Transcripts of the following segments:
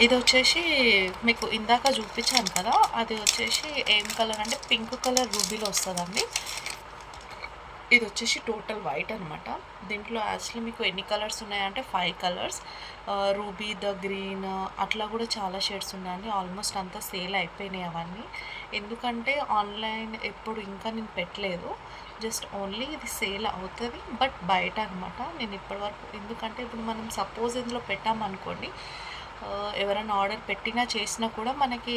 ఇది వచ్చేసి మీకు ఇందాక చూపించాను కదా, అది వచ్చేసి ఏం కలర్ అంటే పింక్ కలర్ రూబీలో వస్తుందండి. ఇది వచ్చేసి టోటల్ వైట్ అనమాట. దీంట్లో యాక్చువల్లీ మీకు ఎన్ని కలర్స్ ఉన్నాయంటే 5 కలర్స్. రూబీ, ద గ్రీన్ అట్లా కూడా చాలా షేడ్స్ ఉన్నాయండి. ఆల్మోస్ట్ అంతా సేల్ అయిపోయినాయి అవన్నీ. ఎందుకంటే ఆన్లైన్ ఎప్పుడు ఇంకా నేను పెట్టలేదు. జస్ట్ ఓన్లీ ఇది సేల్ అవుతుంది, బట్ బయట అనమాట. నేను ఇప్పటివరకు ఎందుకంటే ఇప్పుడు మనం సపోజ్ ఇందులో పెట్టామనుకోండి, ఎవరైనా ఆర్డర్ పెట్టినా చేసినా కూడా మనకి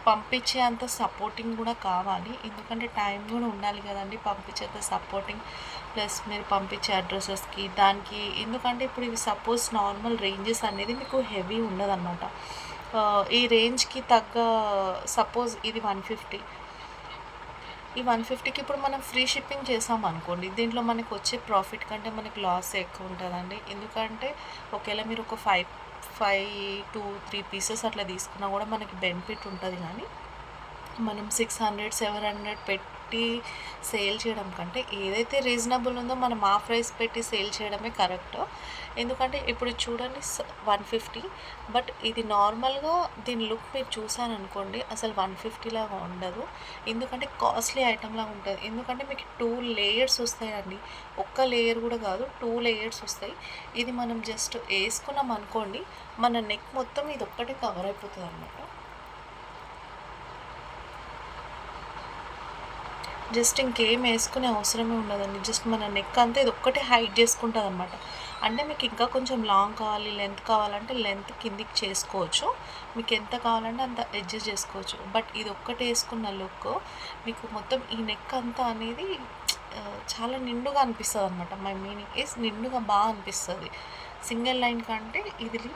పంపించే అంత సపోర్టింగ్ కూడా కావాలి. ఎందుకంటే టైం కూడా ఉండాలి కదండి పంపించేంత సపోర్టింగ్. ప్లస్ మీరు పంపించే అడ్రసెస్కి దానికి, ఎందుకంటే ఇప్పుడు ఇవి సపోజ్ నార్మల్ రేంజెస్ అనేది మీకు హెవీ ఉండదన్నమాట. ఈ రేంజ్కి తగ్గ, సపోజ్ ఇది 150, ఈ 150కి ఇప్పుడు మనం ఫ్రీ షిప్పింగ్ చేసామనుకోండి, దీంట్లో మనకు వచ్చే ప్రాఫిట్ కంటే మనకి లాస్ ఎక్కువ ఉంటుందండి. ఎందుకంటే ఒకవేళ మీరు ఒక 5 to 3 పీసెస్ అట్లా తీసుకున్నా కూడా మనకి బెనిఫిట్ ఉంటుంది. కానీ మనం 600, 700 పెట్టి సేల్ చేయడం కంటే ఏదైతే రీజనబుల్ ఉందో మనం ఆ ప్రైస్ పెట్టి సేల్ చేయడమే కరెక్ట్. ఎందుకంటే ఇప్పుడు చూడండి 150, బట్ ఇది నార్మల్గా దీని లుక్ మీరు చూసారనుకోండి అసలు 150 లాగా ఉండదు. ఎందుకంటే కాస్ట్లీ ఐటమ్ లాగా ఉంటుంది. ఎందుకంటే మీకు 2 లేయర్స్ వస్తాయండి. ఒక్క లేయర్ కూడా కాదు, 2 లేయర్స్ వస్తాయి. ఇది మనం జస్ట్ వేసుకున్నాం అనుకోండి, మన నెక్ మొత్తం ఇది ఒక్కటే కవర్ అయిపోతుంది అన్నమాట. జస్ట్ ఇంకేం వేసుకునే అవసరమే ఉండదండి. జస్ట్ మన నెక్ అంతా ఇది ఒక్కటే హైడ్ చేసుకుంటుంది అనమాట. అంటే మీకు ఇంకా కొంచెం లాంగ్ కావాలి, లెంత్ కావాలంటే లెంత్ కిందికి చేసుకోవచ్చు. మీకు ఎంత కావాలంటే అంత అడ్జస్ట్ చేసుకోవచ్చు. బట్ ఇది ఒక్కటే వేసుకున్న లుక్ మీకు మొత్తం ఈ నెక్ అంతా అనేది చాలా నిండుగా అనిపిస్తుంది అనమాట. మై మీనింగ్ ఈస్ నిండుగా బాగా అనిపిస్తుంది. సింగిల్ లైన్ కంటే ఇది